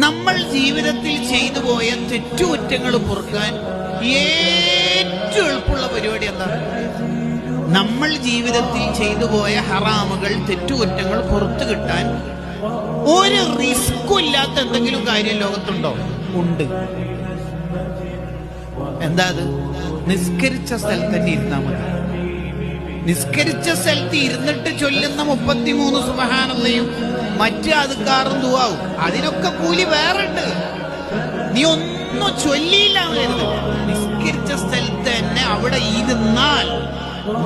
നമ്മൾ ജീവിതത്തിൽ ചെയ്തു പോയ തെറ്റുകുറ്റങ്ങൾ പൊറുക്കാൻ ഏറ്റവും എളുപ്പമുള്ള പരിപാടി എന്താണ്? നമ്മൾ ജീവിതത്തിൽ ചെയ്തു പോയ ഹറാമുകൾ, തെറ്റുകുറ്റങ്ങൾ പുറത്തു കിട്ടാൻ ഒരു റിസ്ക്കും ഇല്ലാത്ത എന്തെങ്കിലും കാര്യം ലോകത്തുണ്ടോ? ഉണ്ട്. എന്താ അത്? നിസ്കരിച്ച സ്ഥലത്ത് തന്നെ ഇരുന്നാ മതി. നിസ്കരിച്ച സ്ഥലത്ത് ഇരുന്നിട്ട് ചൊല്ലുന്ന 33 സുബ്ഹാനല്ലയും മറ്റ് അദ്കാറും ദുആവും, അതിനൊക്കെ കൂലി വേറുണ്ട്. നീ ഒന്നും ചൊല്ലിയില്ല എന്ന്, നിസ്കരിച്ച സ്ഥലത്ത് തന്നെ അവിടെ ഇരുന്നാൽ,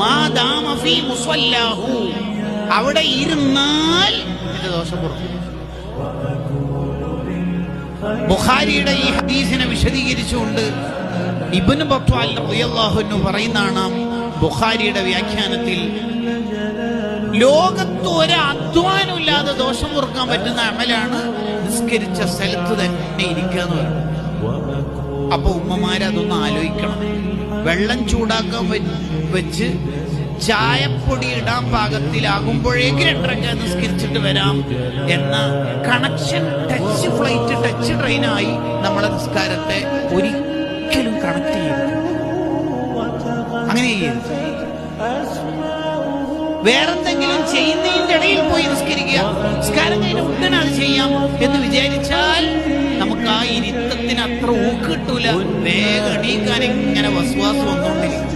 മാദാമ ഫീ മുസല്ലാഹു, അവിടെ ഇരുന്നാൽ ഇതിന്റെ ദോഷം പുറത്തു. ബുഖാരിയുടെ ഈ ഹദീസിനെ വിശദീകരിച്ചുകൊണ്ട് ഇബ്നു ബത്വാൽ റളിയല്ലാഹു അൻഹു പറയുന്നതാണ് ബുഖാരിയുടെ വ്യാഖ്യാനത്തിൽ, ലോകത്ത് ഒരു അധ്വാനം ഇല്ലാതെ ദോഷം പൊറുക്കാൻ പറ്റുന്ന അമലാണ് നിസ്കരിച്ച സ്ഥലത്ത് തന്നെ ഇരിക്കുക എന്ന് പറയുന്നത്. അപ്പൊ ഉമ്മമാരതൊന്ന് ആലോചിക്കണം. വെള്ളം ചൂടാക്കാൻ വെച്ച് ചായപ്പൊടി ഇടാൻ പാകത്തിലാകുമ്പോഴേക്ക് 2 റക്അത്ത് നിസ്കരിച്ചിട്ട് വരാം എന്ന കണക്ഷൻ, ടച്ച് ഫ്ലൈറ്റ്, ടച്ച് ട്രെയിനായി നമ്മളെ നിസ്കാരത്തെ ഒരിക്കലും കണക്ട് ചെയ്യരുത്. അങ്ങനെ ചെയ്യരുത്. വേറെന്തെങ്കിലും ചെയ്യുന്നതിന്റെ ഇടയിൽ പോയി നിസ്കരിക്കുക, നിസ്കാരം കഴിഞ്ഞ ഉടനെ അത് ചെയ്യാം എന്ന് വിചാരിച്ചാൽ നമുക്ക് ആ ഇരുത്തത്തിന് അത്ര ഊക്ക് കിട്ടൂല. വേഗം എണീക്കാൻ ഇങ്ങനെ വസ്വാസ് വന്നുകൊണ്ടിരിക്കും.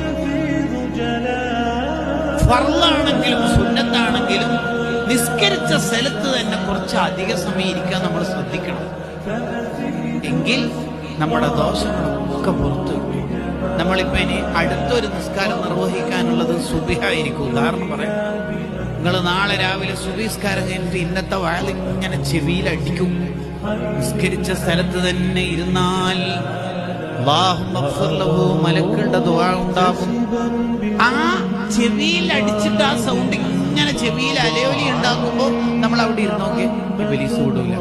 ഫർളാണെങ്കിലും സുന്നത്താണെങ്കിലും നിസ്കരിച്ച സ്ഥലത്ത് തന്നെ കുറച്ച് അധിക സമയം ഇരിക്കാൻ നമ്മൾ ശ്രദ്ധിക്കണം. എങ്കിൽ നമ്മുടെ ദോഷങ്ങളൊക്കെ പുറത്തു. നമ്മളിപ്പോ ഇനി അടുത്തൊരു നിസ്കാരം നിർവഹിക്കാനുള്ളത് സുബിഹായിരിക്കും. ഉദാഹരണം പറയാം, നിങ്ങൾ നാളെ രാവിലെ സുബിസ്കാരം കഴിഞ്ഞിട്ട് ഇന്നത്തെ വയലിങ്ങനെ ചെവിയിലടിക്കും. നിസ്കരിച്ച സ്ഥലത്ത് തന്നെ ഇരുന്നാൽ മലക്കളുടെ ദുആ ഉണ്ടാകും. ആ ചെവിയിൽ അടിച്ചിട്ട് ആ സൗണ്ട് ഇങ്ങനെ ചെവിയിൽ അലയൊലി ഉണ്ടാക്കുമ്പോ നമ്മൾ അവിടെ ഇരുന്നോക്കെ ഇബ്ലീസ് വിടൂല.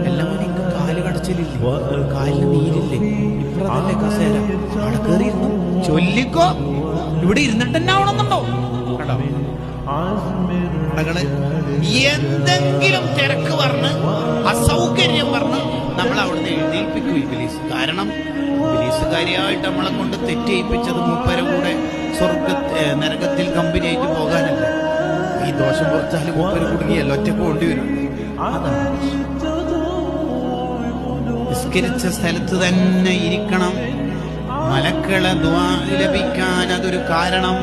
എല്ലാം എനിക്ക് കാല് കടച്ചിലില്ലേ, കാലിന് നീരില്ലേ, ഇപ്പഴല്ലേ കസേര, അവിടെ കയറിയിരുന്നു ചൊല്ലിക്കോ, ഇവിടെ ഇരുന്നിട്ട് തന്നെ ആവണമെന്നുണ്ടോ? എന്തെങ്കിലും തിരക്ക് പറഞ്ഞ് അസൗകര്യം പറഞ്ഞ് നമ്മൾ അവിടുന്ന് എഴുന്നേൽപ്പിക്കും ഇബ്ലീസ്. കാരണം ഇബ്ലീസുകാരിയായിട്ട് നമ്മളെ കൊണ്ട് തെറ്റേൽപ്പിച്ചത് മൂപ്പരെ കൂടെ നരകത്തിൽ കമ്പനിയായിട്ട് പോകാനല്ല. ഈ ദോഷം പുറത്താലും മൂപ്പര് കുടുങ്ങിയല്ലോ, ഒറ്റക്ക് കൊണ്ടുവരും. അതാണ് നിസ്കരിച്ച സ്ഥലത്ത് തന്നെ ഇരിക്കണം. മലക്കളെ ദുആ ലഭിക്കാൻ അതൊരു കാരണം.